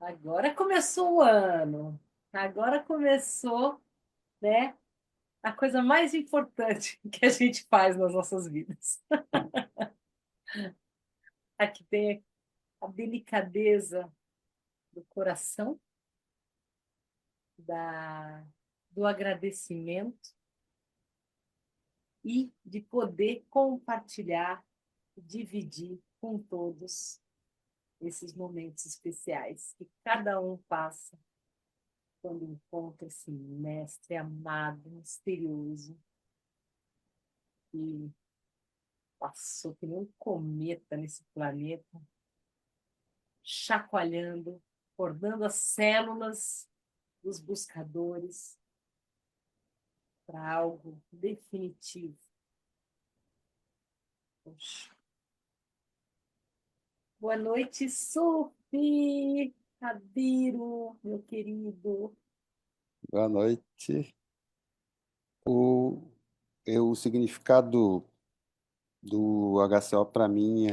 Agora começou o ano. Agora começou, né, a coisa mais importante que a gente faz nas nossas vidas. Aqui tem a delicadeza do coração, da, do agradecimento e de poder compartilhar, dividir com todos esses momentos especiais que cada um passa quando encontra esse mestre amado, misterioso, que passou que nem um cometa nesse planeta, chacoalhando, acordando as células dos buscadores para algo definitivo. Poxa. Boa noite, Sufi, Adiro, meu querido. Boa noite. O significado do HcO para mim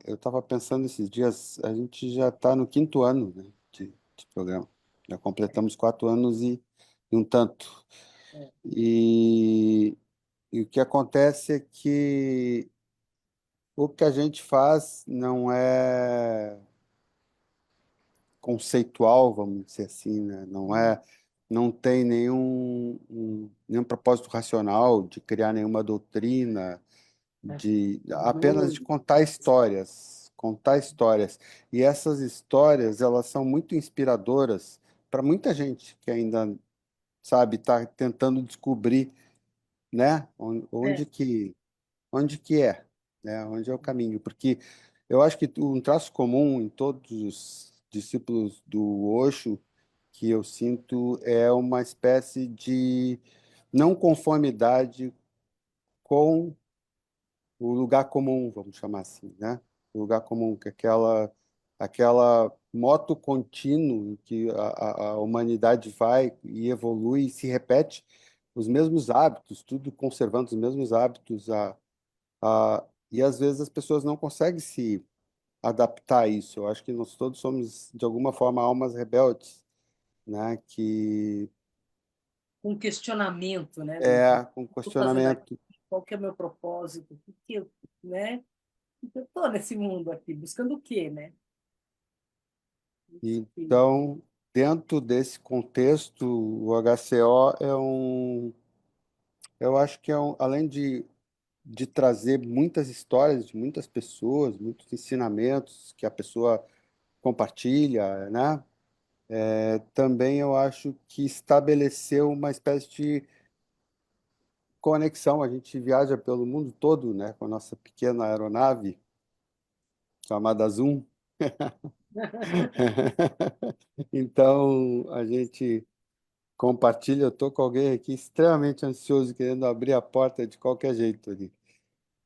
eu estava pensando esses dias, a gente já está no quinto ano, né, de programa. Já completamos 4 anos e um tanto. É, E o que acontece é que o que a gente faz não é conceitual, vamos dizer assim, né? Não tem nenhum propósito racional de criar nenhuma doutrina, de apenas de doido. contar histórias. E essas histórias, elas são muito inspiradoras para muita gente que ainda, sabe, está tentando descobrir, né, É, onde que é, né, onde é o caminho, porque eu acho que um traço comum em todos os discípulos do Osho que eu sinto é uma espécie de não conformidade com o lugar comum, vamos chamar assim, né? O lugar comum, que é aquela moto contínua em que a humanidade vai e evolui e se repete os mesmos hábitos, tudo conservando os mesmos hábitos, e às vezes as pessoas não conseguem se adaptar a isso. Eu acho que nós todos somos, de alguma forma, almas rebeldes, né? Que um questionamento, né, do que é um estou fazendo aqui, questionamento. qual que é o meu propósito, o que eu, né? Eu estou nesse mundo aqui, buscando o quê, né? Isso que Então, dentro desse contexto, o HcO eu acho que além de trazer muitas histórias de muitas pessoas, muitos ensinamentos que a pessoa compartilha, né? Também eu acho que estabeleceu uma espécie de conexão. A gente viaja pelo mundo todo, né? Com a nossa pequena aeronave chamada Zoom. Então, a gente compartilha. Eu estou com alguém aqui extremamente ansioso, querendo abrir a porta de qualquer jeito ali,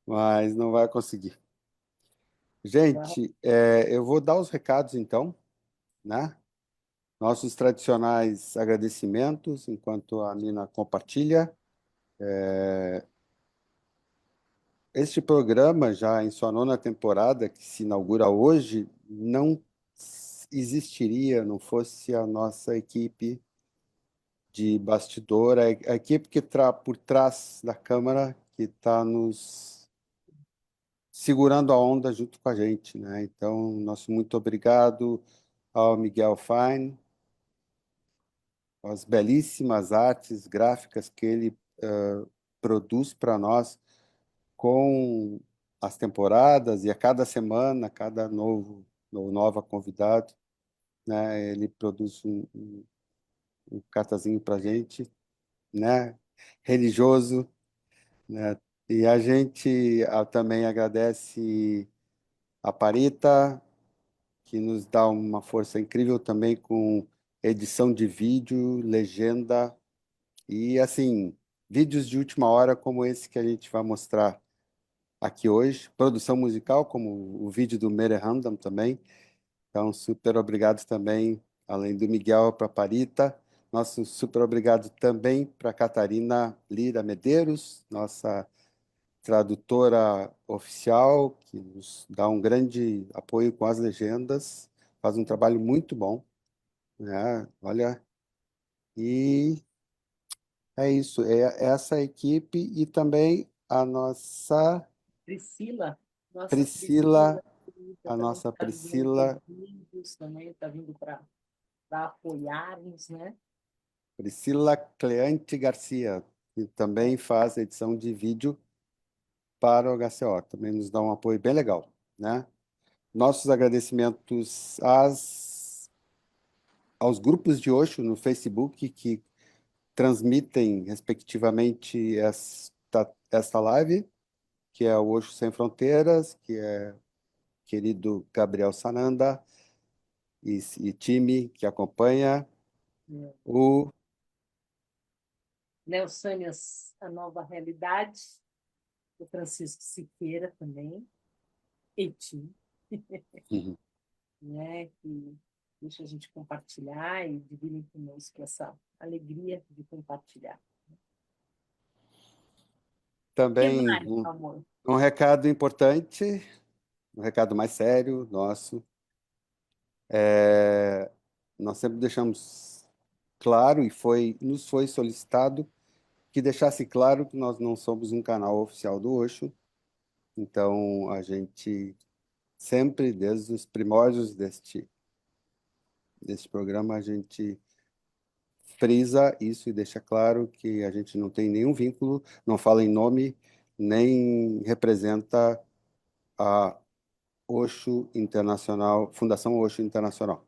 mas não vai conseguir. Gente, eu vou dar os recados então, né? Nossos tradicionais agradecimentos, enquanto a Nina compartilha. Este programa, já em sua nona temporada, que se inaugura hoje, não existiria, não fosse a nossa equipe de bastidor, a equipe que está por trás da câmera, que está nos segurando a onda junto com a gente, né? Então, nosso muito obrigado ao Miguel Fine, as belíssimas artes gráficas que ele produz para nós com as temporadas e a cada semana, cada nova convidado, né? Ele produz um cartazinho para a gente, né? Religioso, né? E a gente também agradece a Parita, que nos dá uma força incrível também com edição de vídeo, legenda e, assim, vídeos de última hora como esse que a gente vai mostrar aqui hoje. Produção musical, como o vídeo do Mere Random também. Então, super obrigado também, além do Miguel, para a Parita. Nosso super obrigado também para a Catarina Lira Medeiros, nossa tradutora oficial, que nos dá um grande apoio com as legendas, faz um trabalho muito bom, né? Olha, e é isso, é essa equipe e também a nossa Priscila, nossa Priscila, Priscila, querida, a também nossa está vindo com Priscila, vídeos, também está vindo para apoiar-nos, né? Priscila Cleante Garcia, que É, também faz edição de vídeo para o HcO, também nos dá um apoio bem legal, né? Nossos agradecimentos aos grupos de Osho no Facebook que transmitem, respectivamente, esta live, que é o Osho Sem Fronteiras, que é o querido Gabriel Sananda e time que acompanha, é. o Neossânias, a nova realidade, o Francisco Siqueira também, Eti, né? Que deixa a gente compartilhar e dividem conosco essa alegria de compartilhar. O que também mais, amor? um recado importante, um recado mais sério nosso. Nós sempre deixamos claro e nos foi solicitado que deixasse claro que nós não somos um canal oficial do Osho. Então, a gente sempre, desde os primórdios deste programa, a gente frisa isso e deixa claro que a gente não tem nenhum vínculo, não fala em nome, nem representa a Osho Internacional, Fundação Osho Internacional,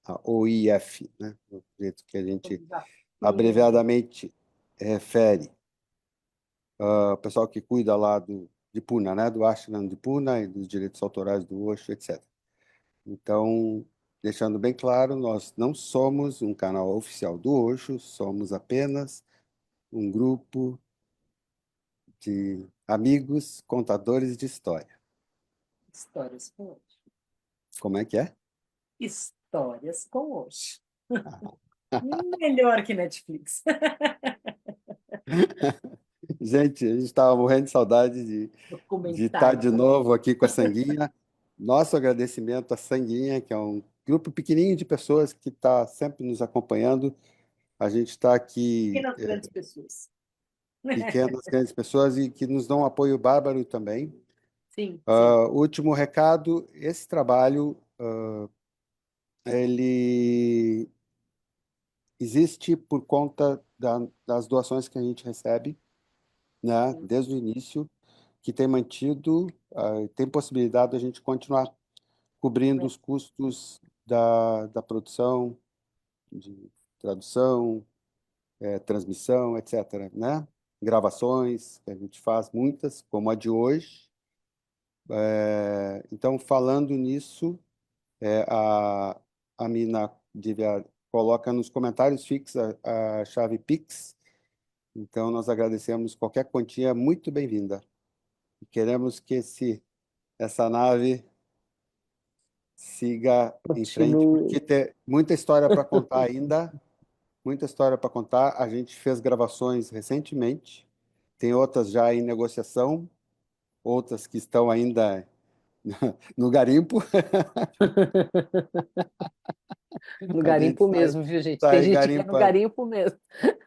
a OIF, né? Do jeito que a gente Somos apenas abreviadamente refere. O pessoal que cuida lá de Pune, né? Do Ashram de Pune e dos direitos autorais do Osho, etc. Então, deixando bem claro, nós não somos um canal oficial do Osho, somos apenas um grupo de amigos contadores de história. histórias com hoje. Como é que é? Histórias com hoje. Ah. Melhor que Netflix. Gente, a gente estava morrendo de saudade de estar Documentário. de novo aqui com a Sanguinha. Nosso agradecimento à Sanguinha, que é um grupo pequenininho de pessoas que está sempre nos acompanhando. A gente está aqui, Pequenas grandes pessoas. pequenas, grandes pessoas, e que nos dão um apoio bárbaro também. Sim, sim. Último recado, esse trabalho, ele existe por conta das doações que a gente recebe, né, Sim, desde o início, que tem mantido, tem possibilidade de a gente continuar cobrindo né? os custos da produção, de tradução, transmissão, etc., né? Gravações, que a gente faz muitas, como a de hoje. Então, falando nisso, a Mina coloca nos comentários fixos a chave Pix. Então, nós agradecemos qualquer quantia, muito bem-vinda. E queremos que essa nave siga em frente, Continue. porque tem muita história para contar ainda, muita história para contar. A gente fez gravações recentemente, tem outras já em negociação, outras que estão ainda no garimpo. No A gente garimpo sai, mesmo, viu, gente? Tem sai gente que é no garimpando, garimpo mesmo.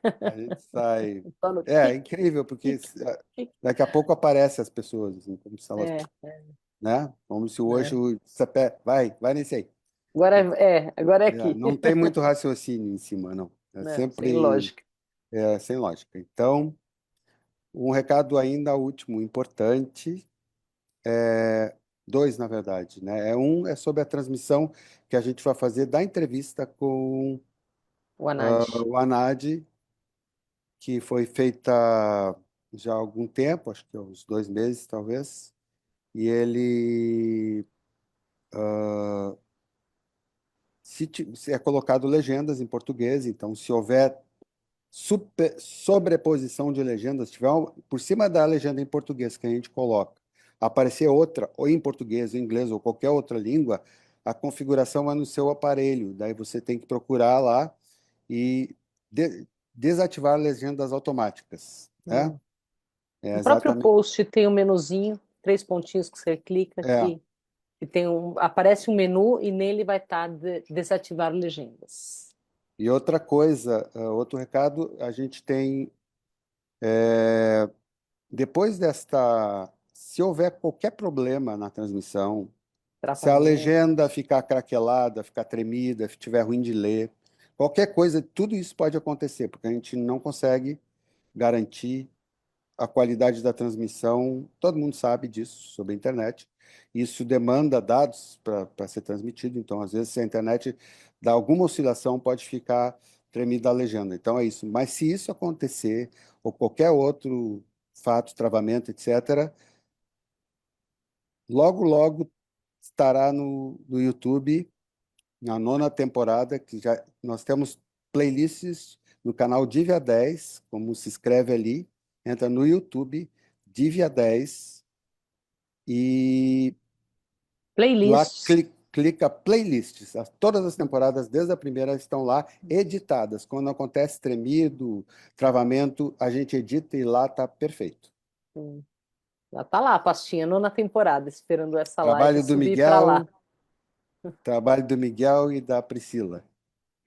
a gente sai. Só no É tic, incrível, porque tic, tic. daqui a pouco aparecem as pessoas, assim, como se elas, É, né? Como se é. hoje vai nesse aí. Agora é aqui. Não tem muito raciocínio em cima, não. É Né? Sem sempre lógica. sem lógica. Então, um recado ainda último, importante, dois, na verdade, né? É sobre a transmissão que a gente vai fazer da entrevista com O Anadi. o Anadi, que foi feita já há algum tempo, acho que há uns 2 meses, talvez, e ele se é colocado legendas em português, então se houver sobreposição de legendas, tiver por cima da legenda em português que a gente coloca, aparecer outra, ou em português, ou em inglês, ou qualquer outra língua, a configuração é no seu aparelho. Daí você tem que procurar lá e desativar legendas automáticas, né? Hum. É No próprio exatamente. post tem um menuzinho, 3 pontinhos que você clica É. que tem aparece um menu e nele vai estar desativar legendas. E outra coisa, outro recado, a gente tem, depois desta, se houver qualquer problema na transmissão, se a Travamento. legenda ficar craquelada, ficar tremida, se tiver ruim de ler, qualquer coisa, tudo isso pode acontecer, porque a gente não consegue garantir a qualidade da transmissão. Todo mundo sabe disso sobre a internet. Isso demanda dados para ser transmitido, então, às vezes, se a internet dá alguma oscilação, pode ficar tremida a legenda. Então, é isso. Mas se isso acontecer, ou qualquer outro fato, travamento, etc., logo, logo estará no YouTube, na nona temporada, que já nós temos playlists no canal Divya10, como se escreve ali, entra no YouTube, Divya10, e lá Playlists. clica playlists. Todas as temporadas, desde a primeira, estão lá editadas. Quando acontece tremido, travamento, a gente edita e lá está perfeito. Hum, Já tá lá a pastinha, nona temporada, esperando essa live Trabalho do subir para lá. Miguel, trabalho do Miguel e da Priscila,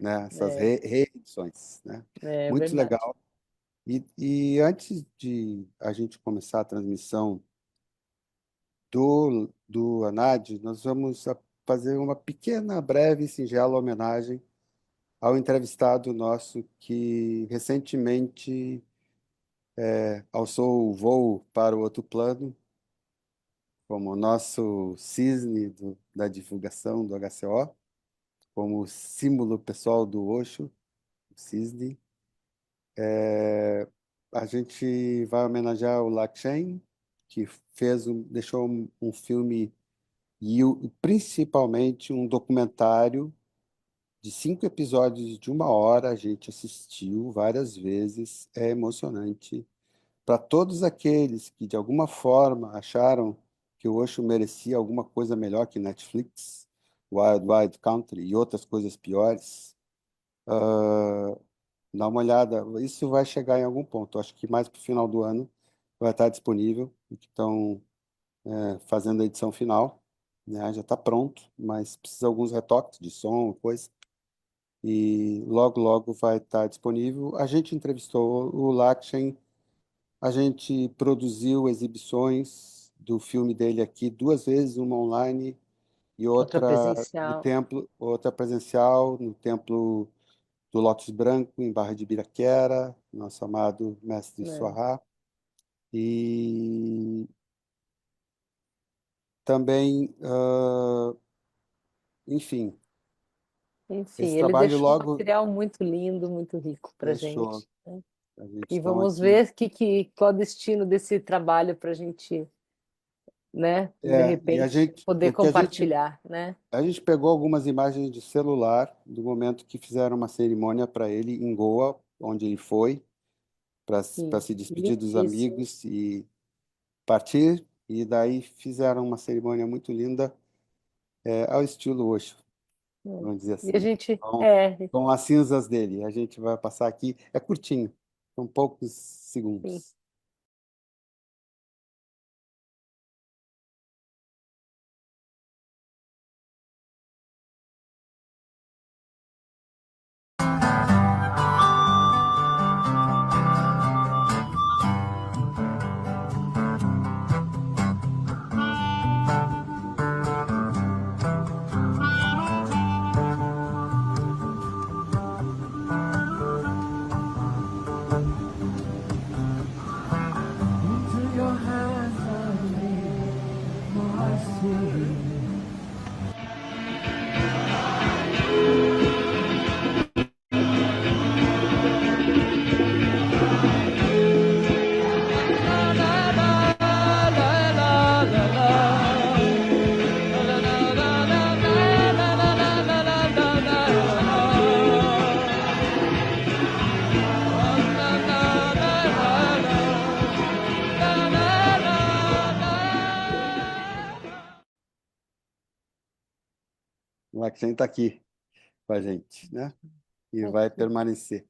né? Essas É, reedições, né? é Muito verdade. legal. E antes de a gente começar a transmissão do Anadi, nós vamos fazer uma pequena, breve e singela homenagem ao entrevistado nosso que recentemente alçou o voo para o outro plano, como nosso cisne da divulgação do HcO, como símbolo pessoal do Osho, o cisne. A gente vai homenagear o Lakshen, que deixou um filme e principalmente um documentário de 5 episódios de 1 hora. A gente assistiu várias vezes, é emocionante. Para todos aqueles que de alguma forma acharam que o Osho merecia alguma coisa melhor que Netflix, Wild Wild Country e outras coisas piores, dá uma olhada. Isso vai chegar em algum ponto. Acho que mais para o final do ano vai estar disponível. Então, fazendo a edição final, né? Já está pronto, mas precisa de alguns retoques de som, coisa. E logo, logo vai estar disponível. A gente entrevistou o Lakshen, a gente produziu exibições do filme dele aqui 2 vezes, uma online e Outra outra no presencial. templo, outra presencial no templo do Lótus Branco, em Barra de Ibiraquera, nosso amado Mestre Né? Soará. E também, enfim, Enfim, esse ele trabalho deixou um logo material muito lindo, muito rico para deixou. gente, né? A gente E então vamos aqui. ver qual é o destino desse trabalho para a gente, né? De E a repente, gente, poder porque compartilhar, né? a gente pegou algumas imagens de celular do momento que fizeram uma cerimônia para ele em Goa, onde ele foi, para Sim, se despedir dos lindíssimo. amigos e partir. E daí fizeram uma cerimônia muito linda, ao estilo Osho, Né? vamos dizer E a assim, gente, com as cinzas dele. A gente vai passar aqui, é curtinho, são poucos sim. segundos. Into your hands I leave my spirit. O Lakshen está aqui com a gente, né? E vai Aqui. permanecer.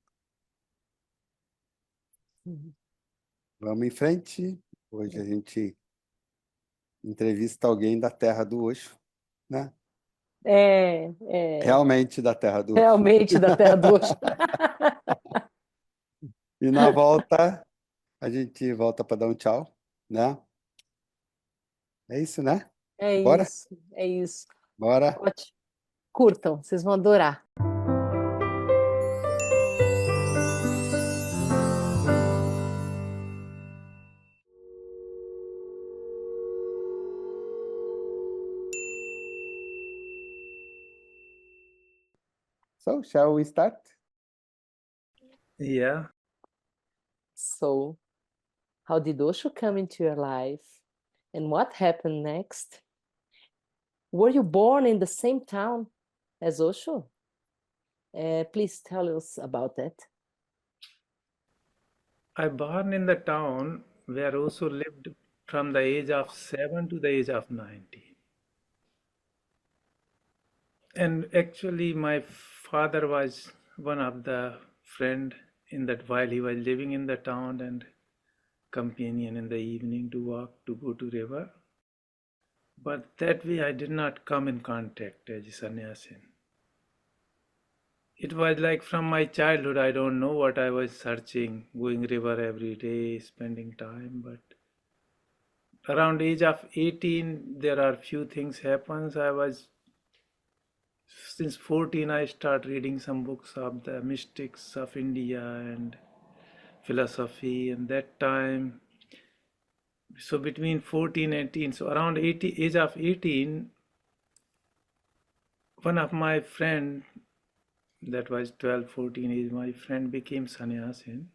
Uhum. Vamos em frente. Hoje a gente entrevista alguém da terra do Osho, né? É, Realmente da terra do Osho. realmente da terra do Osho. E na volta, a gente volta para dar um tchau, né? É isso, né? É Bora? isso, é isso. Bora. Ótimo. Curtam, vocês vão adorar. So, shall we start? Yeah, So, how did Osho come into your life? And what happened next? Were you born in the same town as Osho? Please tell us about that. I born in the town where Osho lived from the age of 7 to the age of 90. And actually, my father was one of the friend in that while he was living in the town and companion in the evening to walk to go to river. But that way I did not come in contact as a sannyasin. It was like from my childhood, I don't know what I was searching, going river every day, spending time, but around age of 18, there are few things happens. Since 14, I start reading some books of the mystics of India and philosophy, and that time, so between 14 and 18, so around age of 18, one of my friend, that was 12, 14 age, my friend became sannyasin.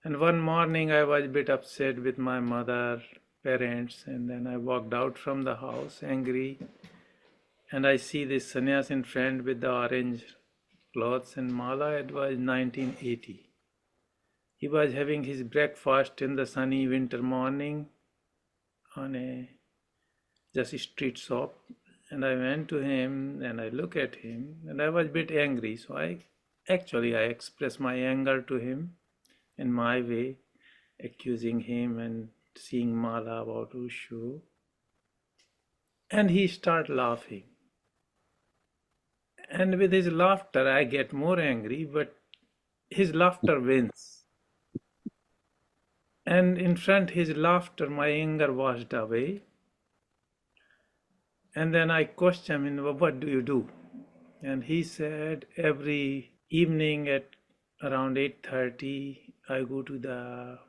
And one morning I was a bit upset with my mother, parents, and then I walked out from the house angry. And I see this sannyasin friend with the orange clothes and mala. It was 1980. He was having his breakfast in the sunny winter morning on a just street shop. And I went to him and I looked at him and I was a bit angry. So I expressed my anger to him in my way, accusing him and seeing mala about Osho. And he started laughing. And with his laughter, I get more angry, but his laughter wins. And in front his laughter, my anger washed away. And then I questioned him, "Well, what do you do?" And he said, every evening at around 8:30, I go to the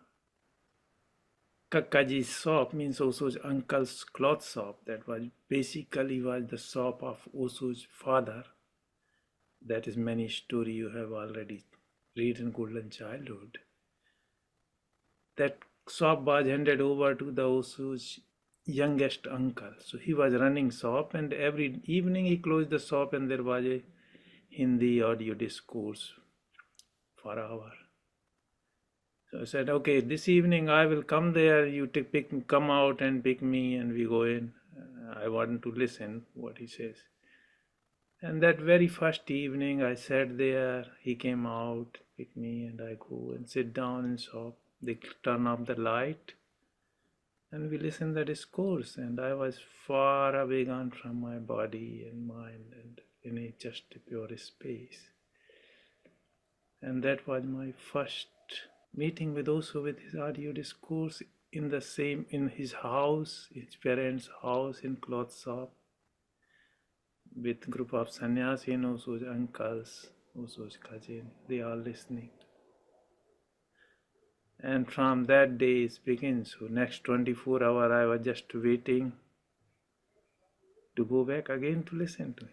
Kakaji's shop, means Osho's uncle's cloth shop. That was basically was the shop of Osho's father. That is many story you have already read in Golden Childhood. That shop was handed over to the Osho's youngest uncle. So he was running shop, and every evening he closed the shop and there was a Hindi audio discourse for an hour. So I said, okay, this evening I will come there, you come out and pick me and we go in. I want to listen what he says. And that very first evening I sat there, he came out, pick me, and I go and sit down in shop. They turn off the light and we listen the discourse, and I was far away gone from my body and mind and in a just a pure space. And that was my first meeting with Osho with his audio discourse in his house, his parents' house in cloth shop, with group of sannyasin, Osho's uncles, Osho's cousin, they are listening. And from that day it begins. So next 24 hours I was just waiting to go back again to listen to him.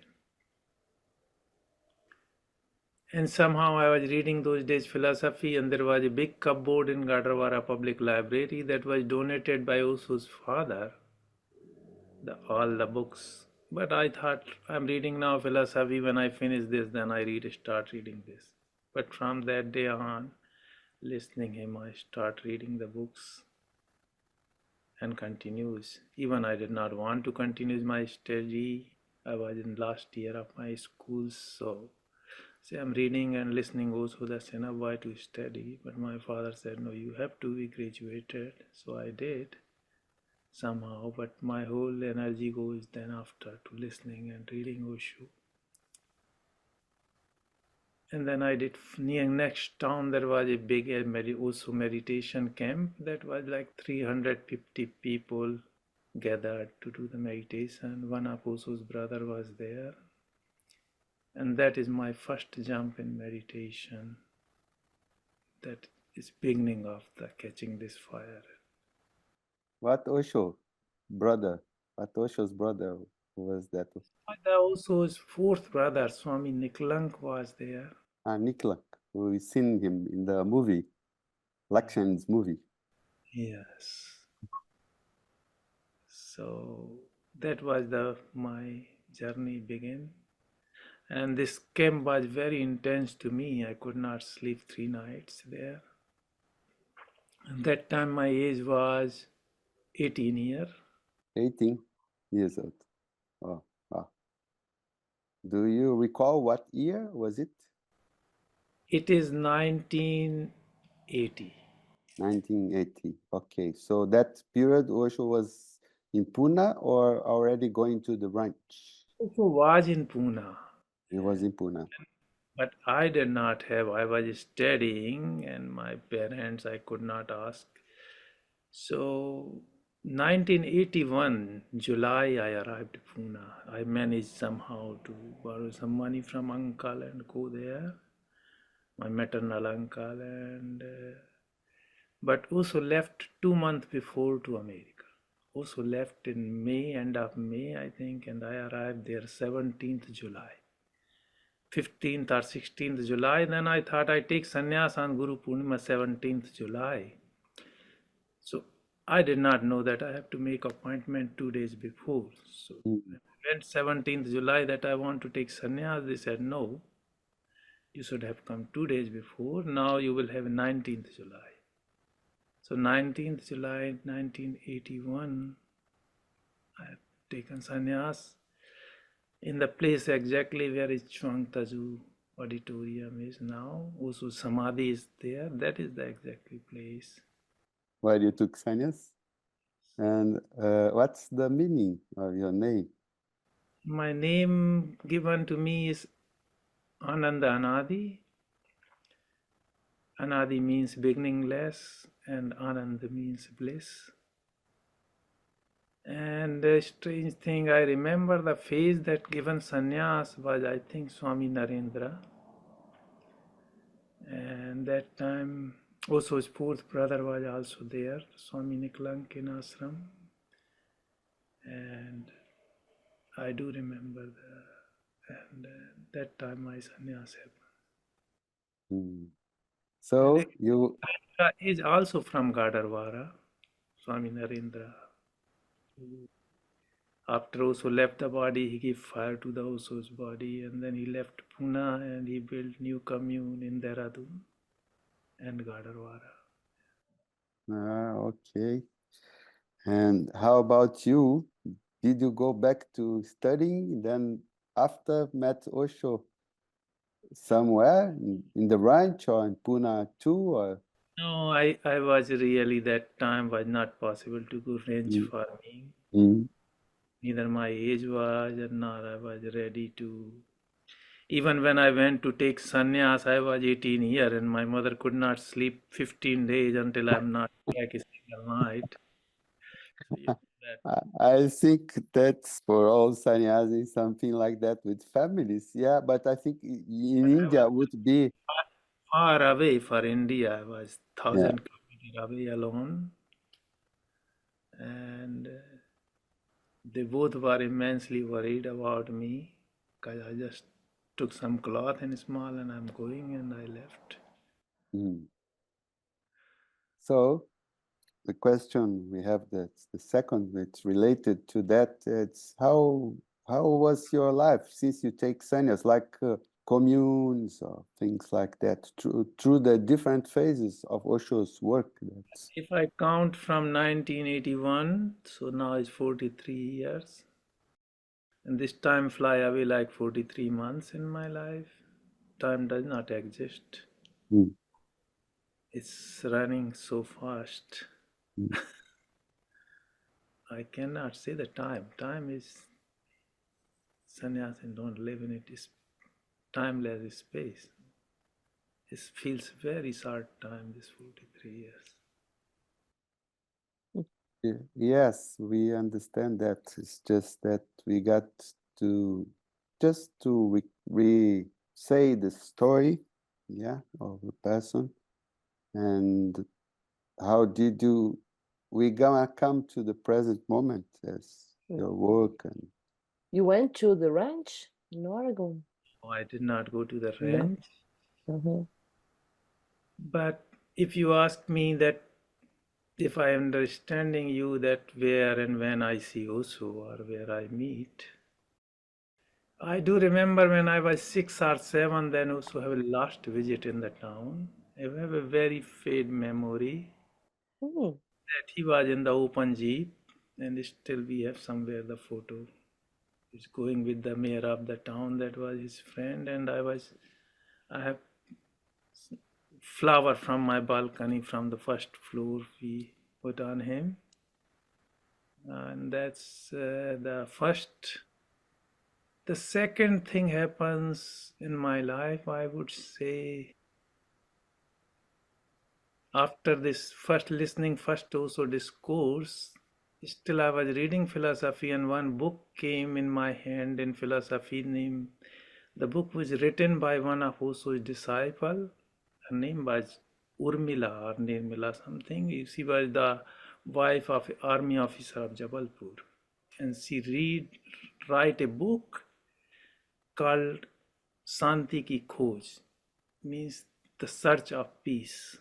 And somehow I was reading those days philosophy, and there was a big cupboard in Gadravara Public Library that was donated by Osho's father, all the books. But I thought, I'm reading now philosophy, when I finish this, then I start reading this. But from that day on, listening him, I start reading the books and continues. Even I did not want to continue my study. I was in last year of my school, so See, I'm reading and listening also, that's enough. Why to study? But my father said, no, you have to be graduated. So I did somehow, but my whole energy goes then after to listening and reading Osho. And then I did near next town, there was a big also meditation camp that was like 350 people gathered to do the meditation. One of Osho's brother was there. And that is my first jump in meditation. That is beginning of the catching this fire. What Osho brother? What Osho's brother was that? The Osho's fourth brother, Swami Niklank, was there. Niklank. We've seen him in the movie, Lakshan's movie. Yes. So that was my journey began. And this camp was very intense to me. I could not sleep 3 nights there. And that time my age was 18 years. 18 years old. Oh, wow. Do you recall what year was it? It is 1980. 1980. Okay, so that period Osho was in Pune or already going to the ranch? Osho was in Pune. He was in Pune. But I did not have, I was studying and my parents, I could not ask. So 1981, July, I arrived Pune. I managed somehow to borrow some money from uncle and go there, my maternal uncle, and but also left 2 months before to America. Also left in May, end of May, I think, and I arrived there 17th July. 15th or 16th July, then I thought I'd take sannyas on Guru Purnima 17th July. So I did not know that I have to make appointment 2 days before. So when I went 17th July that I want to take sannyas, they said, no, you should have come 2 days before. Now you will have 19th July. So 19th July 1981, I have taken sannyas in the place exactly where is Chuang Taju auditorium is now. Also Samadhi is there. That is the exactly place. Where you took sannyas? And what's the meaning of your name? My name given to me is Ananda Anadi. Anadi means beginningless and Ananda means bliss. And a strange thing, I remember the face that given sannyas was, I think, Swami Narendra. And that time also his fourth brother was also there, Swami Niklank in ashram. And I do remember that time my sannyas happened. So And you Narendra is also from Gadarwara, Swami Narendra. After Osho left the body, he gave fire to the Osho's body, and then he left Pune and he built new commune in Dehradun and Gadarwara. okay. And how about you? Did you go back to studying then after met Osho somewhere in the ranch or in Pune too? Or? No, I was really, that time was not possible to go ranch farming. Neither my age was, nor I was ready to. Even when I went to take sannyas, I was 18 years and my mother could not sleep 15 days until I'm not back a single night. So, I think that's for all sannyasis, something like that with families. Yeah, but I think in India would be far away for India. I was 1,000 kilometers away alone. And they both were immensely worried about me because I just took some cloth and small and I'm going and I left. So the question we have, that's the second, it's related to that. It's how was your life since you take sannyas, like communes or things like that, through the different phases of Osho's work? If I count from 1981, so now it's 43 years. And this time fly away like 43 months in my life. time does not exist. Mm. It's running so fast. Mm. I cannot say the time. Time is sannyasi don't live in it. It's timeless space. It feels very short time, this 43 years. Yes, we understand that. It's just that we got to just to say the story, yeah, of the person, and how did you? We gonna come to the present moment as your work and. You went to the ranch in Oregon? Oh, I did not go to the No. ranch. Mm-hmm. But if you ask me that, if I am understanding you, that where and when I see Osho or where I meet, I do remember when I was 6 or 7, then also have a last visit in the town. I have a very faint memory that he was in the open jeep, and still we have somewhere the photo. He's going with the mayor of the town, that was his friend, and I have flower from my balcony from the first floor we put on him, and that's the first. The second thing happens in my life, I would say, after this first listening first also discourse. Still I was reading philosophy, and one book came in my hand in philosophy name. The book was written by one of Osho's disciple. Her name was Urmila or Nirmila something. She was the wife of an army officer of Jabalpur, and she write a book called Shanti Ki Khoj, means the search of peace.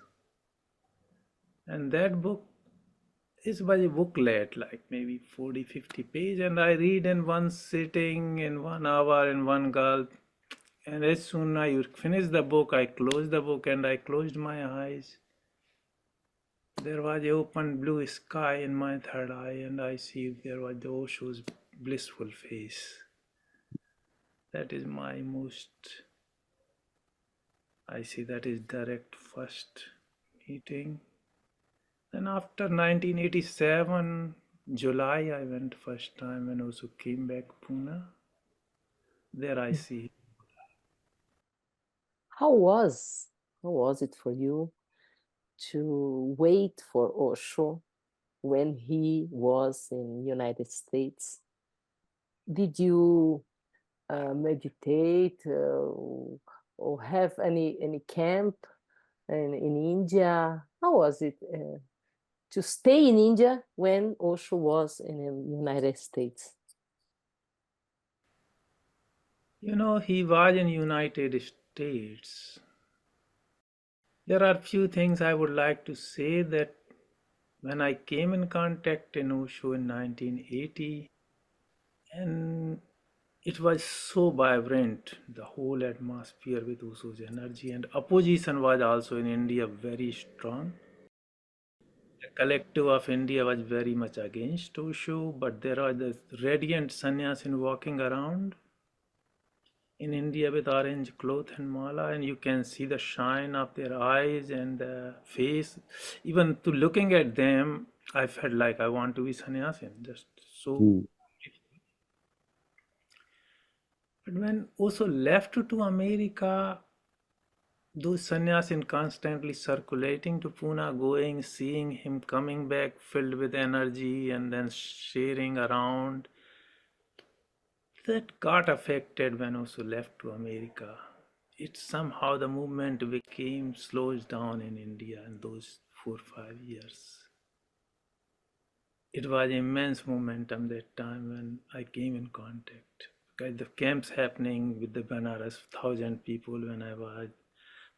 And that book is by a booklet, like maybe 40-50 pages, and I read in one sitting, in 1 hour, in one gulp. And as soon as I finished the book, I closed the book and I closed my eyes. There was an open blue sky in my third eye, and I see there was the Osho's blissful face. That is my most, I see that is direct first meeting. Then after 1987, July, I went first time and also came back Pune. There I see. How was it for you to wait for Osho when he was in United States? Did you meditate or have any camp in India? How was it to stay in India when Osho was in the United States? You know, he was in United States. There are few things I would like to say. That when I came in contact in Osho in 1980, and it was so vibrant, the whole atmosphere with Osho's energy, and opposition was also in India very strong. The collective of India was very much against Osho, but there are the radiant sannyasin walking around in India with orange cloth and mala, and you can see the shine of their eyes and face. Even to looking at them, I felt like I want to be sannyasin, just so. But when Osho left to America, those sannyasin constantly circulating to Pune, going, seeing him coming back filled with energy and then sharing around, that got affected when Osho left to America. It somehow the movement became slows down in India in those 4 or 5 years. It was immense momentum that time when I came in contact. Because the camps happening with the Banaras, 1,000 people when I was,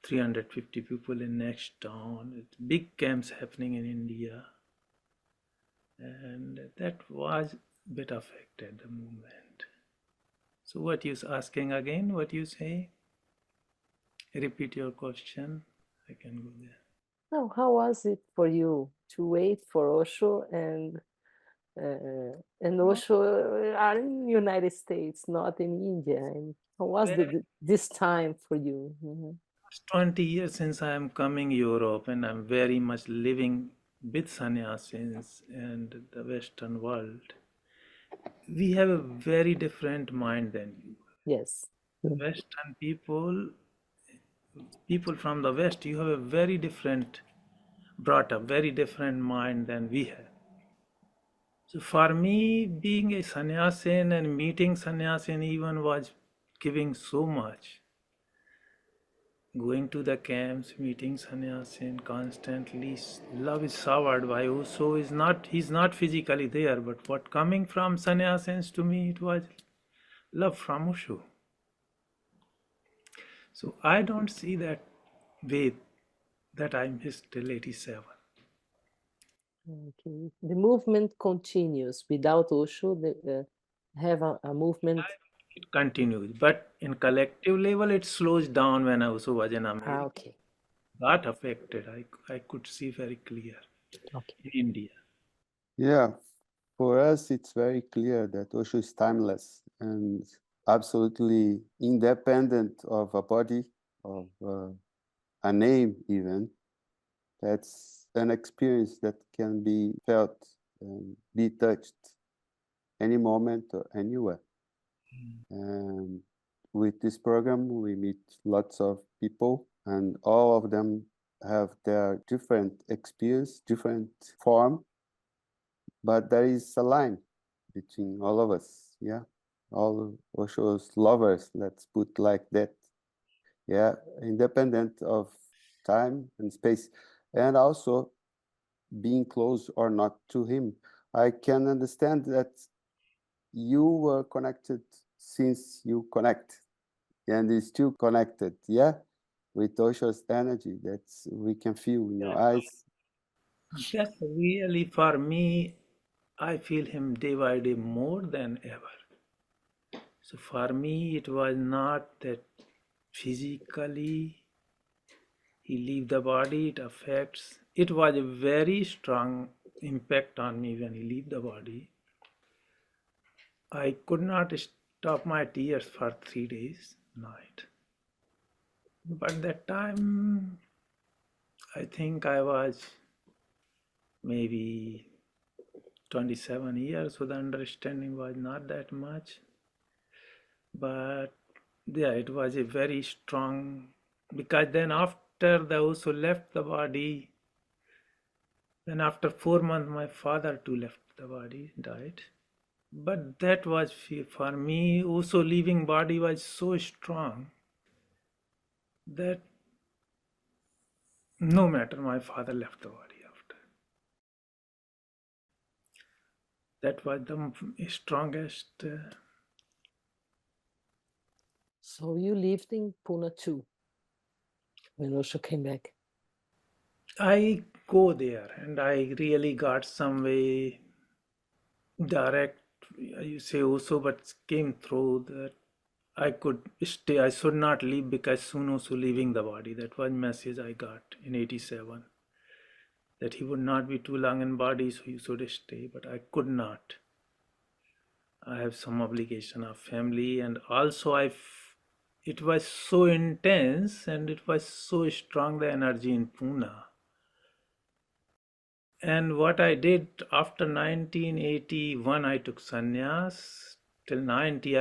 350 people in next town. It's big camps happening in India. And that was a bit affected the movement. So what you asking again? What you say? Repeat your question. I can go there. Now, how was it for you to wait for Osho and And Osho are in United States, not in India. And how was this time for you? Mhm. It's 20 years since I am coming Europe, and I'm very much living with sannyasis and the Western world. We have a very different mind than you. Yes. Western people from the West, you have a very different, brought up, very different mind than we have. So for me, being a sannyasin and meeting sannyasin even was giving so much. Going to the camps, meeting sannyasin constantly. Love is soured by Osho he's not physically there, but what coming from sannyasins to me, it was love from Osho. So I don't see that way that I missed till 87. Okay. The movement continues without Osho. Have a movement. It continues, but in collective level, it slows down when Osho was in America. Okay. That affected, I could see very clear in India. Yeah, for us, it's very clear that Osho is timeless and absolutely independent of a body, of a name even. That's an experience that can be felt and be touched any moment or anywhere. And with this program, we meet lots of people, and all of them have their different experience, different form, but there is a line between all of us. Yeah, all Osho's lovers, let's put like that. Yeah, independent of time and space, and also being close or not to him. I can understand that you were connected since you connect, and is still connected, yeah, with Osho's energy that we can feel in your eyes. That's really, for me, I feel him day by day more than ever. So for me, it was not that physically he leave the body, it affects. It was a very strong impact on me when he leave the body. I could not stop my tears for 3 days, night. But that time, I think I was maybe 27 years, so the understanding was not that much. But yeah, it was a very strong, because then after the Osho left the body, then after 4 months, my father too left the body, died. But that was for me, also leaving body was so strong that no matter my father left the body after. That was the strongest. So you lived in Pune too when Osho came back. I go there and I really got some way direct, you say also, but came through that I could stay, I should not leave because soon also leaving the body. That was message I got in 87. That he would not be too long in body, so you should stay, but I could not. I have some obligation of family, and also it was so intense and it was so strong, the energy in Pune. And what I did after 1981, I took sannyas till 90.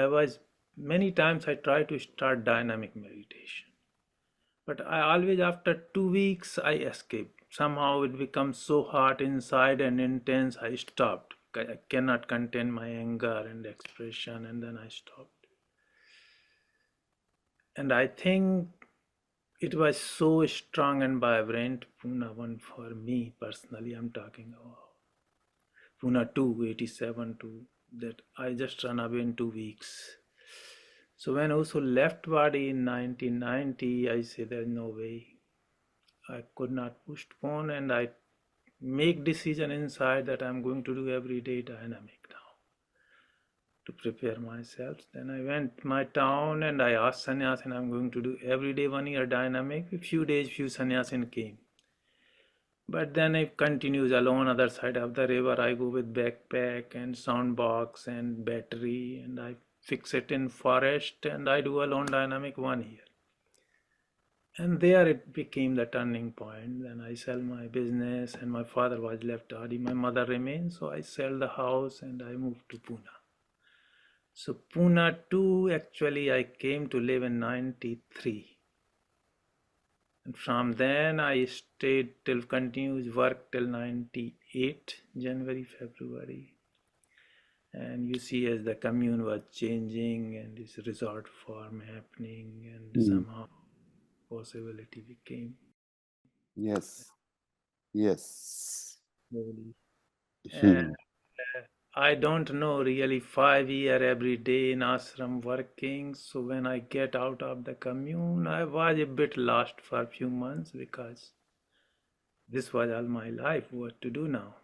Many times I tried to start dynamic meditation. But I always, after 2 weeks, I escaped. Somehow it becomes so hot inside and intense, I stopped. I cannot contain my anger and expression, and then I stopped. And I think it was so strong and vibrant, Pune 1 for me personally, I'm talking about. Pune 2, 87 to that I just run away in 2 weeks. So when I also left body in 1990, I say there's no way. I could not postpone, and I make decision inside that I'm going to do everyday dynamic now to prepare myself. Then I went my town and I asked sannyas, and I'm going to do everyday 1 year dynamic. A few days, few sannyasin came. But then it continues alone other side of the river. I go with backpack and sound box and battery, and I fix it in forest, and I do alone dynamic 1 year. And there it became the turning point. Then I sell my business, and my father was left Adi. My mother remained, so I sell the house and I moved to Pune. So Pune too, actually I came to live in 93. And from then I stayed till continuous work till 98, January, February. And you see as the commune was changing and this resort farm happening, and somehow possibility became Yes. Yes. slowly. And I don't know, really 5 year every day in ashram working. So when I get out of the commune, I was a bit lost for a few months because this was all my life, what to do now.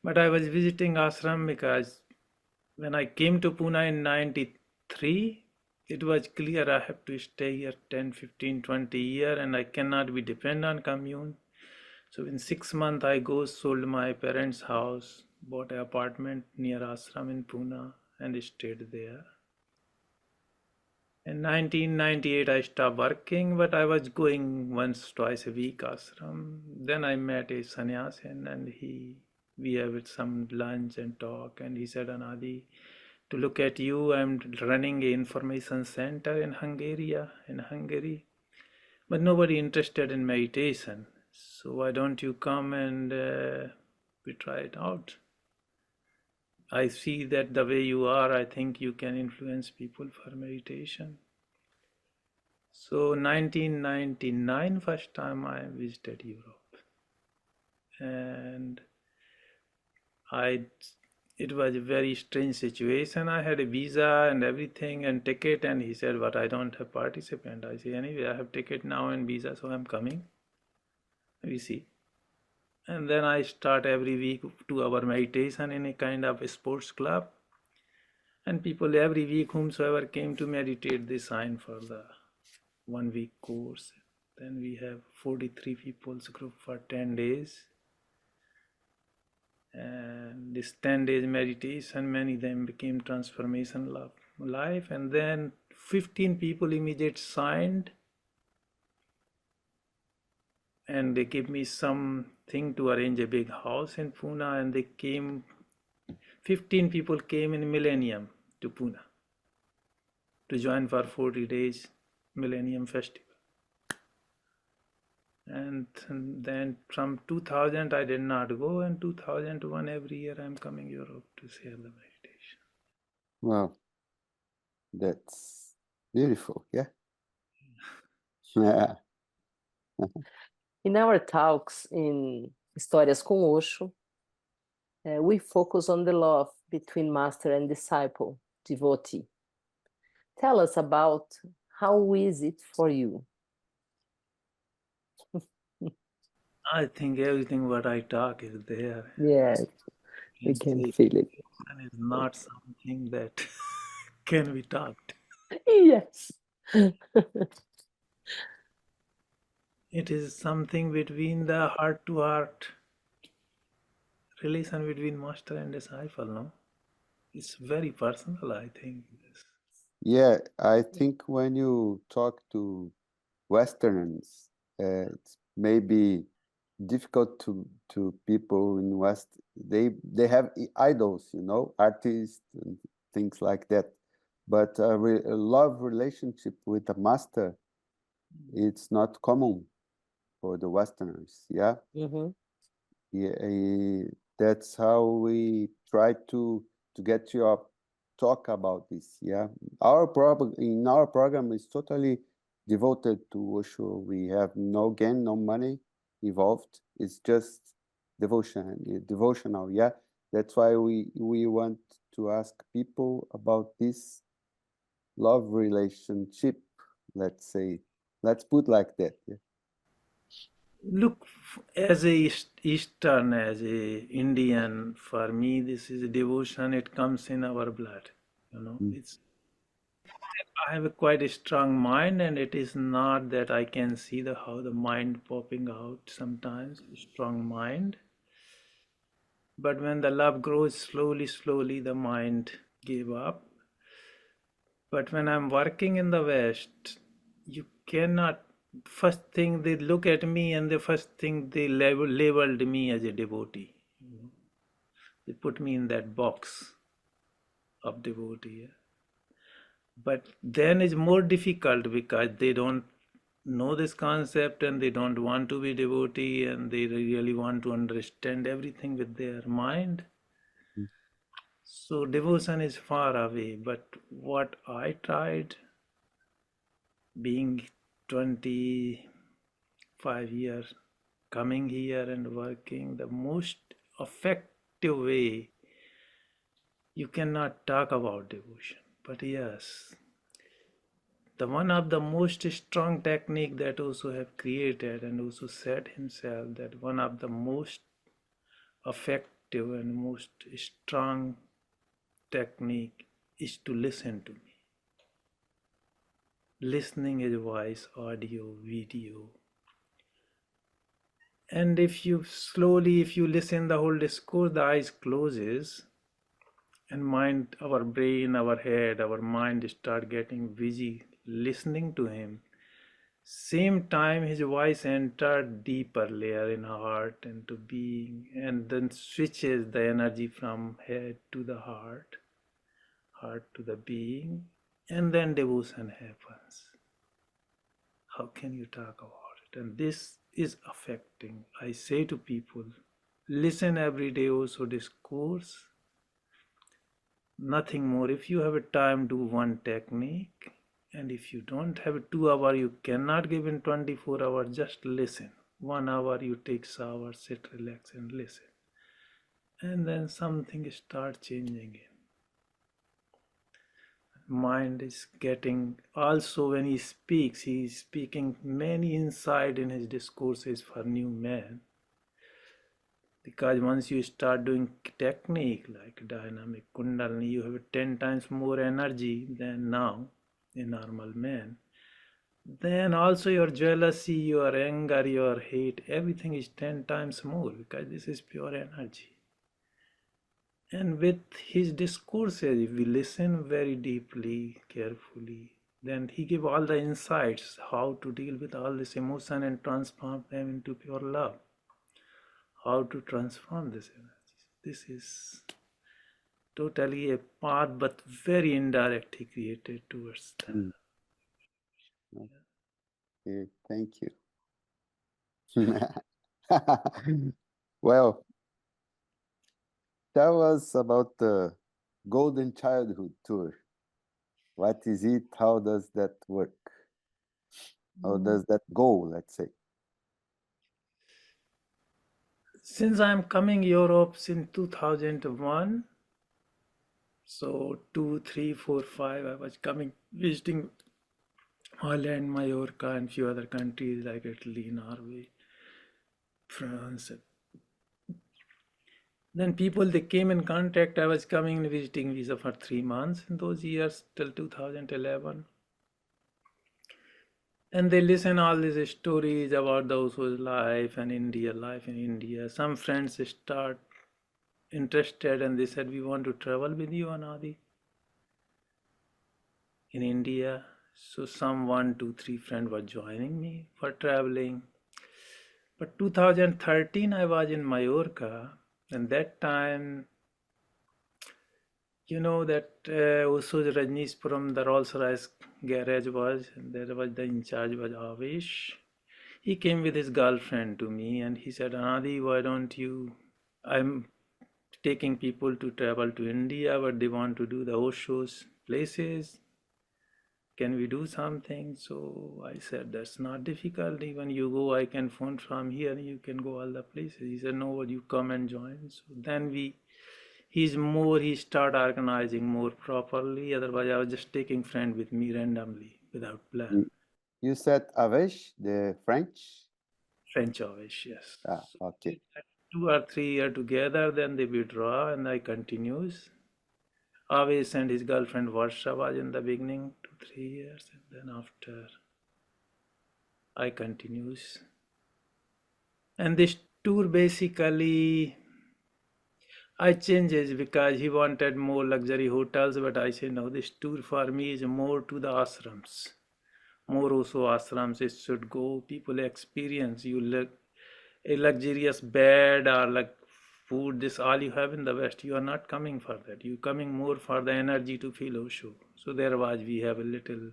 But I was visiting ashram because when I came to Pune in 93, it was clear I have to stay here 10, 15, 20 years and I cannot be dependent on commune. So in 6 months I go sold my parents' house, bought an apartment near ashram in Pune and stayed there. In 1998 I stopped working, but I was going once, twice a week ashram. Then I met a sannyasin and we had some lunch and talk, and he said, Anadi, to look at you, I'm running an information center in Hungary, but nobody interested in meditation. So why don't you come and we try it out? I see that the way you are, I think you can influence people for meditation. So 1999, first time I visited Europe, and it was a very strange situation. I had a visa and everything and ticket, and he said, but I don't have participant. I say, anyway, I have ticket now and visa, so I'm coming. We see. And then I start every week 2 hour meditation in a kind of a sports club. And people every week, whomsoever came to meditate, they sign for the 1 week course. Then we have 43 people's group for 10 days. And this 10 days meditation, many of them became transformation life. And then 15 people immediate signed, and they gave me something to arrange a big house in Pune, and they came, 15 people came in Millennium to Pune to join for 40 days Millennium Festival. And then from 2000 I did not go, and 2001 every year I'm coming Europe to share the meditation. Wow. That's beautiful. Yeah. Yeah. In our talks in Histórias com Osho, we focus on the love between master and disciple, devotee. Tell us about how is it for you? I think everything what I talk is there. Yes, we can feel it. And it's not something that can be talked. Yes. It is something between the heart to heart relation between master and disciple, no? It's very personal, I think. Yeah, I think when you talk to Westerners, it's maybe difficult to people in West. They have idols, you know, artists and things like that. But a love relationship with a master, it's not common for the Westerners. Yeah. Yeah, that's how we try to get you up, talk about this. Yeah, in our program is totally devoted to Osho. We have no gain, no money involved. It's just devotional. Yeah, that's why we want to ask people about this love relationship. Let's say, let's put like that. Yeah. Look, as a Eastern, as a Indian, for me, this is a devotion. It comes in our blood. You know, I have a quite a strong mind, and it is not that I can see how the mind popping out sometimes, strong mind. But when the love grows slowly, slowly, the mind gave up. But when I'm working in the West, you cannot. First thing they look at me, and the first thing they labeled me as a devotee. They put me in that box of devotee. But then it's more difficult because they don't know this concept and they don't want to be devotee and they really want to understand everything with their mind. So devotion is far away. But what I tried, being 25 years coming here and working, the most effective way, you cannot talk about devotion, but yes, the one of the most strong technique that Osho have created, and Osho said himself that one of the most effective and most strong technique is to listen to me. Listening is voice, audio, video. And if you listen the whole discourse, the eyes closes and mind, our brain, our head, our mind start getting busy listening to him. Same time his voice entered deeper layer in heart into being, and then switches the energy from head to the heart to the being, and then devotion happens. How can you talk about it? And this is affecting. I say to people, listen every day also discourse. Nothing more. If you have a time, do one technique. And if you don't have 2 hours, you cannot give in 24 hours, just listen. 1 hour you take shower, sit, relax and listen. And then something start changing in. Mind is getting, also when he is speaking many insight in his discourses for new men. Because once you start doing technique like dynamic kundalini, you have 10 times more energy than now a normal man. Then also your jealousy, your anger, your hate, everything is 10 times more because this is pure energy. And with his discourses, if we listen very deeply, carefully, then he gives all the insights how to deal with all this emotion and transform them into pure love. How to transform this energy. This is totally a path, but very indirect he created towards that. Okay, thank you. Well, tell us about the Golden Childhood Tour. What is it? How does that work? How does that go, let's say? Since I'm coming Europe since 2001, so 2, 3, 4, 5, I was coming visiting Holland, Mallorca, and few other countries like Italy, Norway, France. Then people, they came in contact. I was coming and visiting visa for 3 months in those years till 2011. And they listen all these stories about those whose life in India. Some friends start interested and they said, we want to travel with you, Anadi, in India. So some 1, 2, 3 friends were joining me for traveling. But 2013 I was in Mallorca, and that time, you know that also the Rajneeshpuram, the Rolls Royce garage was, and there was the in charge was Avesh. He came with his girlfriend to me and he said, Anadi, why don't you, I'm taking people to travel to India, but they want to do the Osho's places. Can we do something? So I said, that's not difficult. Even you go, I can phone from here, you can go all the places. He said, no, you come and join. So then he start organizing more properly. Otherwise, I was just taking friend with me randomly without plan. You said Avesh, the French? French Avish, yes. Okay. 2 or 3 years together, then they withdraw and I continues. Aves and his girlfriend Varsha was in the beginning 2-3 years, and then after I continues. And this tour basically I changes because he wanted more luxury hotels, but I say no, this tour for me is more to the ashrams. More also ashrams it should go. People experience you look a luxurious bed or like food, this all you have in the West. You are not coming for that. You coming more for the energy to feel Osho. So there was we have a little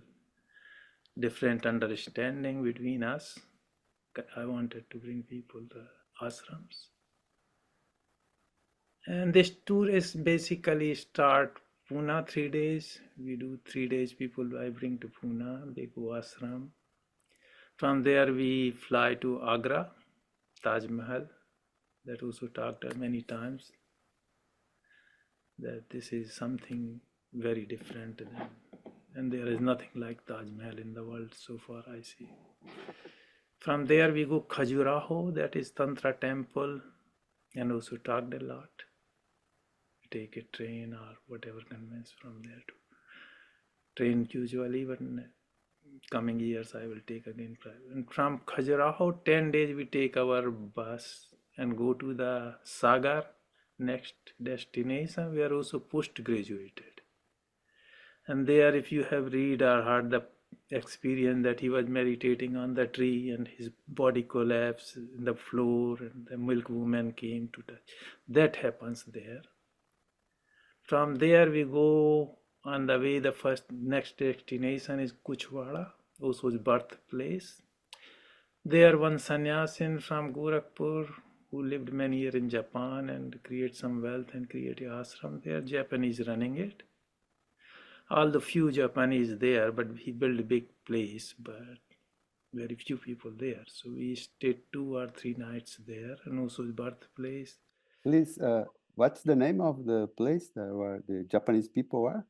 different understanding between us. I wanted to bring people the ashrams. And this tour is basically start Pune 3 days. We do 3 days. People I bring to Pune, they go ashram. From there we fly to Agra, Taj Mahal. That also talked many times. That this is something very different, and there is nothing like Taj Mahal in the world so far I see. From there we go Khajuraho, that is Tantra temple, and also talked a lot. Take a train or whatever convenience from there to train usually, but in coming years I will take again private. And from Khajuraho 10 days we take our bus and go to the Sagar, next destination. We are also post-graduated, and there if you have read or heard the experience that he was meditating on the tree and his body collapsed in the floor and the milk woman came to touch, that happens there. From there we go on the way, the next destination is Kuchwara, Osho's birthplace. There one sannyasin from Gorakhpur who lived many years in Japan and create some wealth and create an ashram there. Japanese running it. All the few Japanese there, but he built a big place, but very few people there. So we stayed 2 or 3 nights there, and also his birthplace. Please, what's the name of the place where the Japanese people are?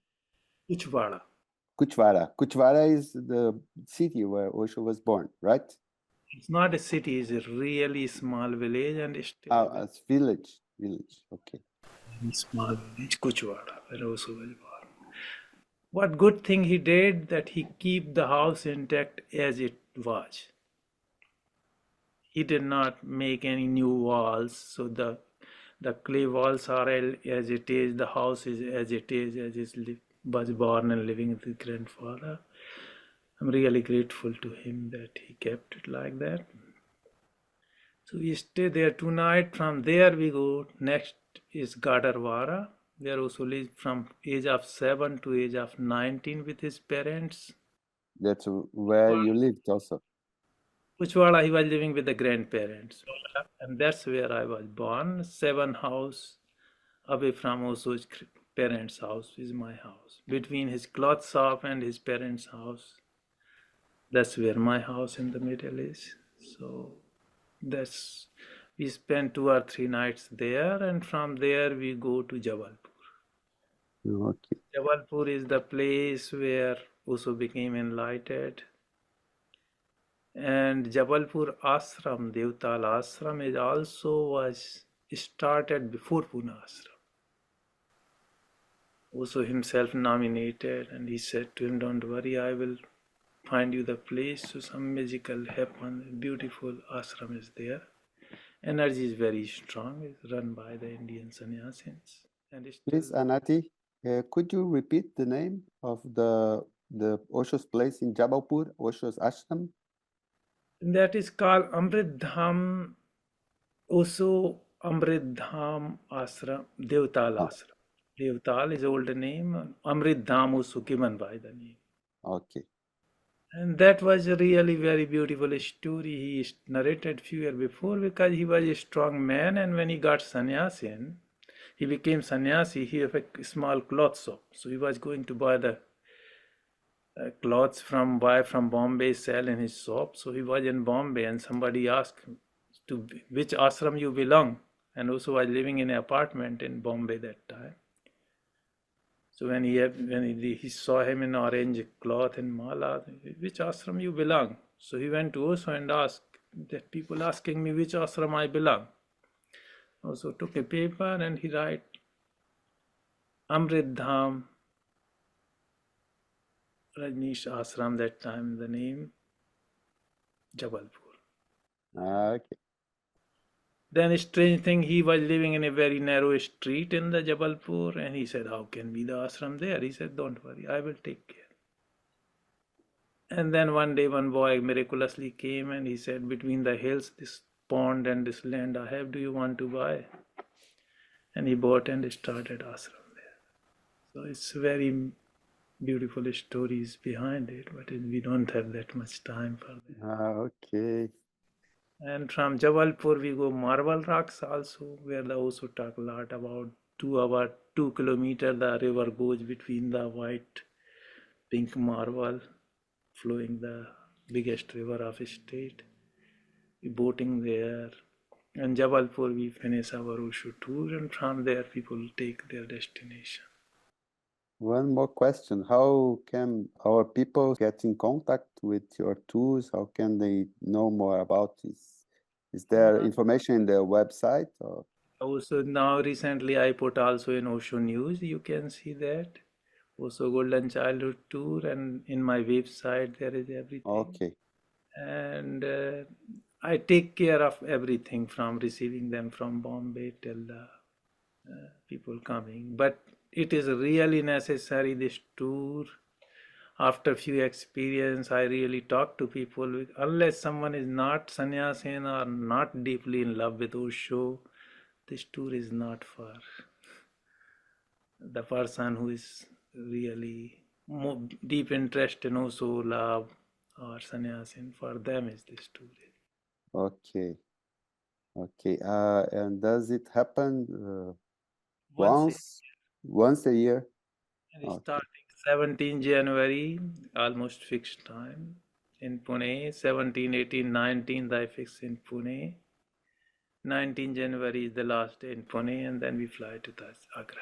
Kuchwara. Kuchwara. Kuchwara is the city where Osho was born, right? It's not a city, it's a really small village, and it's still a village. Okay. a small village, Kuchwara, where Osho was born. What good thing he did that he keep the house intact as it was. He did not make any new walls, so the clay walls are as it is, the house is as it is, as he was born and living with his grandfather. I'm really grateful to him that he kept it like that. So we stay there 2 nights. From there we go, next is Gadarwara. There also lived from age of 7 to age of 19 with his parents. That's where you lived also. Kuchwara, he was living with the grandparents. And that's where I was born. 7 house away from Osho's parents' house is my house. Between his cloth shop and his parents' house, that's where my house in the middle is. So we spent 2 or 3 nights there, and from there we go to Jabalpur. Okay. Jabalpur is the place where Osho became enlightened. And Jabalpur Ashram, Devtal Ashram, is also was started before Pune Ashram. Osho himself nominated, and he said to him, "Don't worry, I will find you the place." So some magical happened. Beautiful ashram is there. Energy is very strong. It's run by the Indian sannyasins. And it's Please, Anadi, could you repeat the name of the Osho's place in Jabalpur, Osho's ashram? That is called Amrit Dham, Osho Amrit Dham Ashram, Devtal Ashram. Devtal is older name. Amrit Dham Osho given by the name. Okay. And that was a really very beautiful story he narrated few years before, because he was a strong man, and when he got sannyasi, he became sannyasi. He had a small cloth shop, so he was going to buy the clothes from Bombay, sell in his shop. So he was in Bombay, and somebody asked him to which ashram you belong, and also was living in an apartment in Bombay that time. So when he saw him in orange cloth and mala, which ashram you belong? So he went to Osho and asked that people asking me which ashram I belong. Osho took a paper and he write, Amrit Dham, Rajneesh Ashram, that time the name, Jabalpur. Okay. Then a strange thing, he was living in a very narrow street in the Jabalpur, and he said, how can be the ashram there? He said, don't worry, I will take care. And then one day one boy miraculously came and he said, between the hills, this pond and this land I have, do you want to buy? And he bought and started ashram there. So it's very beautiful stories behind it, but we don't have that much time for that. Okay. And from Jabalpur we go Marble Rocks also, where the Osho talk a lot about 2 kilometer the river goes between the white pink marble flowing the biggest river of state. We boating there. And Jabalpur we finish our Osho tour, and from there people take their destination. One more question. How can our people get in contact with your tours? How can they know more about this? Is there information in the website? Or? Also now recently I put also in Osho News, you can see that. Also Golden Childhood Tour, and in my website there is everything. Okay. And I take care of everything from receiving them from Bombay till the people coming. But it is really necessary, this tour. After few experience, I really talk to people. Unless someone is not sannyasin or not deeply in love with Osho, this tour is not for the person who is really more deep interest in Osho, love or sannyasin. For them is this tour. Okay. Okay. And does it happen Once once a year? and Okay. starting 17 January, almost fixed time in Pune. 17, 18, 19, I fix in Pune. 19 January is the last day in Pune, and then we fly to Agra.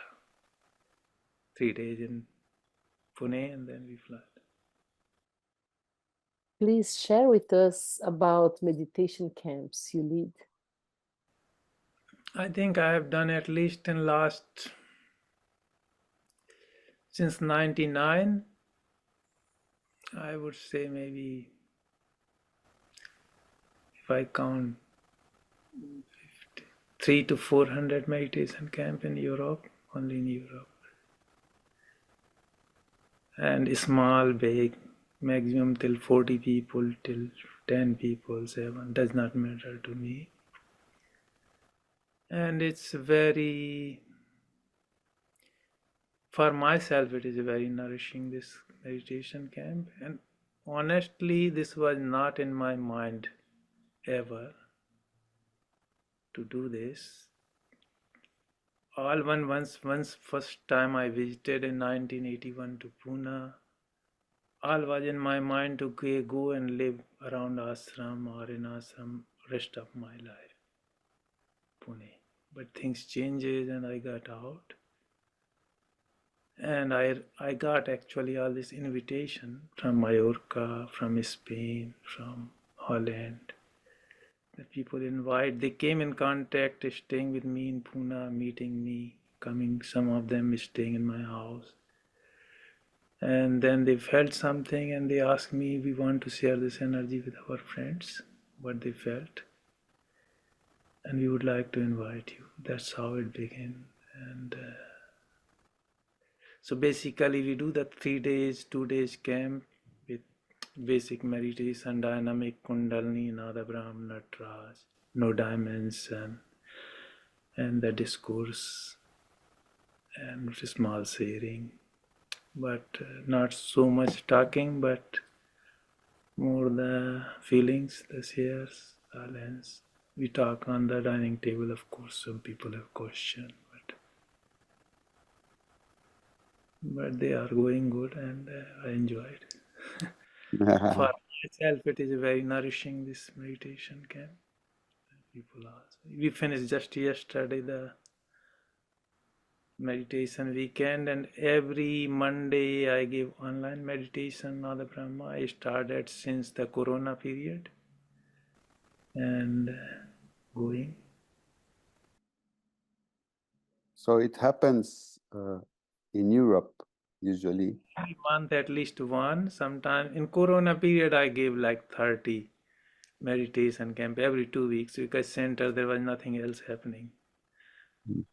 3 days in Pune, and then we fly. Please share with us about meditation camps you lead. I think I have done at least in last, since 99, I would say maybe, if I count, 300 to 400 meditation camp in Europe, only in Europe. And small, big, maximum till 40 people, till 10 people, 7, does not matter to me. And it's very, for myself it is very nourishing, this meditation camp. And honestly, this was not in my mind ever to do this. All once first time I visited in 1981 to Pune, all was in my mind to go and live around ashram or in ashram rest of my life, Pune. But things changes and I got out. And I got actually all this invitation from Mallorca, from Spain, from Holland. The people invite, they came in contact, staying with me in Pune, meeting me, coming, some of them staying in my house. And then they felt something and they asked me, we want to share this energy with our friends, what they felt. And we would like to invite you. That's how it began. And so basically we do the 3 days, 2 days camp with basic meditation, dynamic Kundalini, Nada Brahma, Natraj, no dimension, and the discourse and small sharing. But not so much talking, but more the feelings, the shares, silence. We talk on the dining table, of course, some people have questions, but they are going good and I enjoy it. For myself, it is very nourishing, this meditation camp. People ask. We finished just yesterday the meditation weekend, and every Monday I give online meditation, Nada Brahma. I started since the Corona period and going. So it happens in Europe, usually. Every month at least one. Sometime in Corona period, I gave like 30 meditation camp every 2 weeks because center there was nothing else happening. Mm.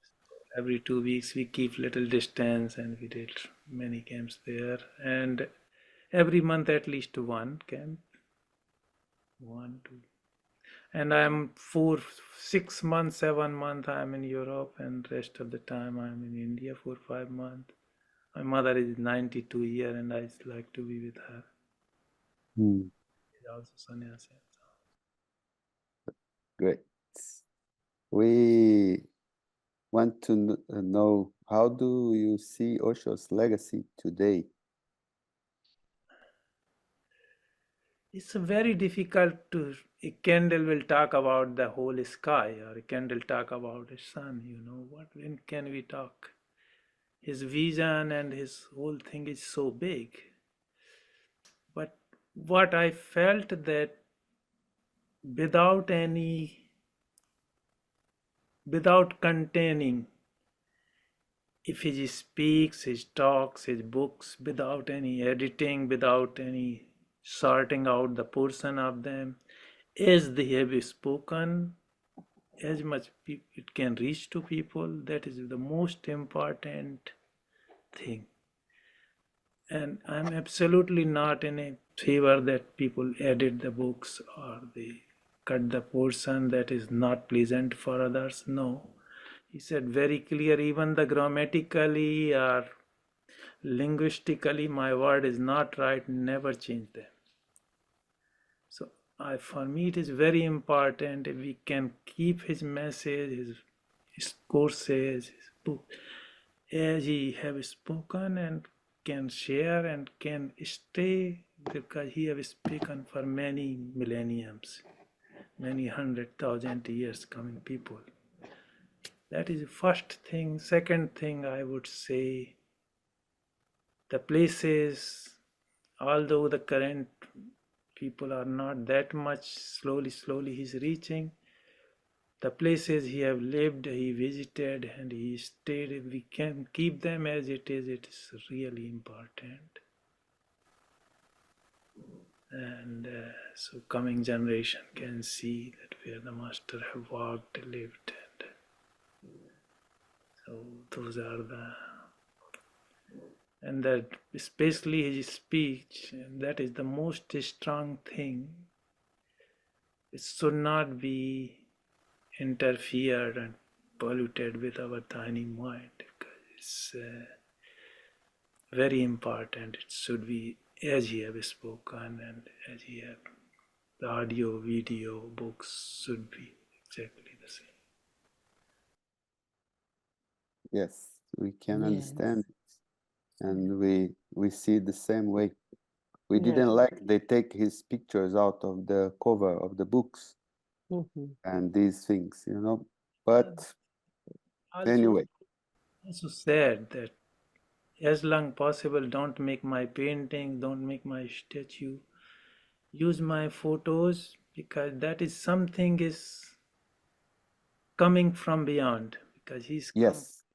Every 2 weeks we keep little distance and we did many camps there. And every month at least one camp. 1, 2. And I'm 4, 6 months, 7 months I'm in Europe, and rest of the time I'm in India 4, 5 months. My mother is 92 years and I like to be with her. Mm. She's also sannyasi. Great. We want to know, how do you see Osho's legacy today? It's very difficult to, a candle will talk about the whole sky, or a candle talk about the sun, when can we talk? His vision and his whole thing is so big. But what I felt that without containing, if he speaks, his talks, his books, without any editing, without any sorting out the portion of them, as they have spoken, as much it can reach to people, that is the most important thing. And I'm absolutely not in a favor that people edit the books or they cut the portion that is not pleasant for others. No. He said very clear, even the grammatically or linguistically my word is not right, never change them. So for me it is very important if we can keep his message, his courses, his book, as he have spoken, and can share and can stay, because he have spoken for many millenniums, many 100,000 years coming people. That is the first thing. Second thing, I would say, the places, although the current people are not that much, slowly he's reaching. The places he have lived, he visited and he stayed, if we can keep them as it is really important. And so coming generation can see that where the master have walked, lived, and so those are and that especially his speech, that is the most strong thing. It should not be interfered and polluted with our tiny mind, because it's very important. It should be as he have spoken, and as he have, the audio, video, books should be exactly the same. Yes, we can Yes. understand it, and we see the same way. We Yeah. didn't like they take his pictures out of the cover of the books and these things, but anyway. Also said that as long possible, don't make my painting, don't make my statue, use my photos, because that is something is coming from beyond, because he's Yes.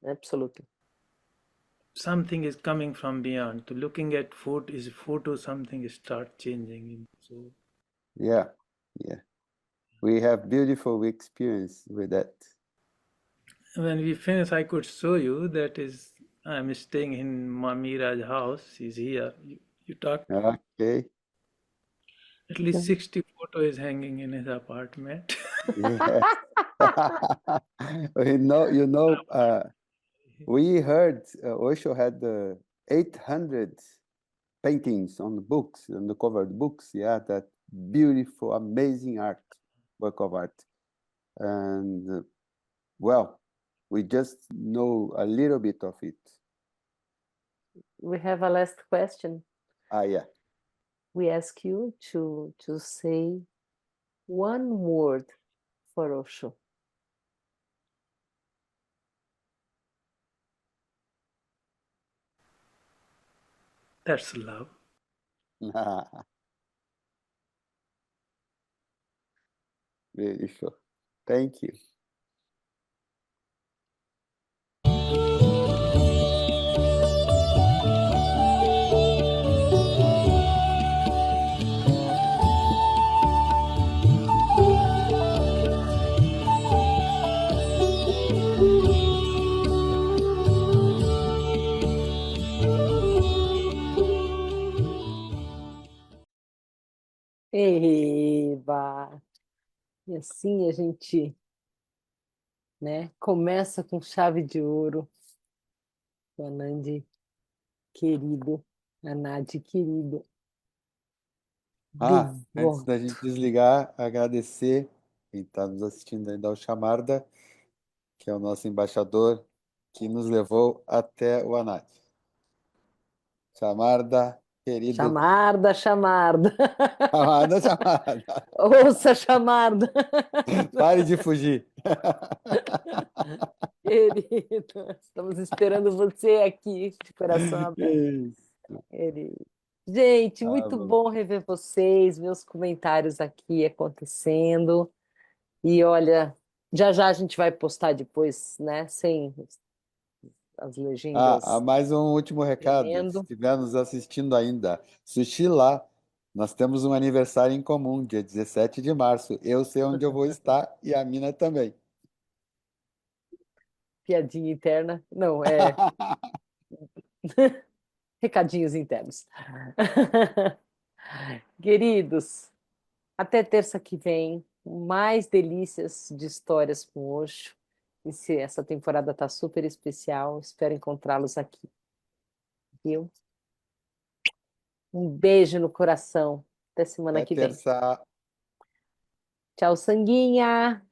Absolutely. something is coming from beyond. To looking at photo, something start changing. So Yeah. We have beautiful experience with that. when we finish, I could show you. That is, I'm staying in Mamira's house. She's here. You talk. Okay. At least 60 photo is hanging in his apartment. Yes. We heard Osho had 800 paintings on the books, on the covered books. Yeah, that beautiful, amazing work of art. And well, we just know a little bit of it. We have a last question. Yeah. We ask you to say one word for Osho. That's love. Beautiful. Thank you. Eba! E assim a gente, né, começa com chave de ouro. O Anandi querido, Anadi querido, Antes devo- da gente desligar, agradecer quem está nos assistindo ainda ao Chamarda, que é o nosso embaixador, que nos levou até o Anadi. Chamarda, querido. Chamarda, chamarda. Chamarda, chamarda. Ouça, chamarda. Pare de fugir. Querido, estamos esperando você aqui, de coração aberto. Isso. Querido. Gente, Ah, muito bom. bom rever vocês, meus comentários aqui acontecendo. E olha, já já a gente vai postar depois, né? Sem as Há legendas mais um último recado. Se tremendo. estiver nos assistindo ainda, sushi lá. Nós temos um aniversário em comum, dia 17 de março. Eu sei onde eu vou estar e a mina também. Piadinha interna. Não, é recadinhos internos. Queridos, até terça que vem, mais delícias de histórias com Osho. Essa temporada tá super especial. Espero encontrá-los aqui, viu? Um beijo no coração. Até semana Até que vem. terça. Tchau, Sanguinha.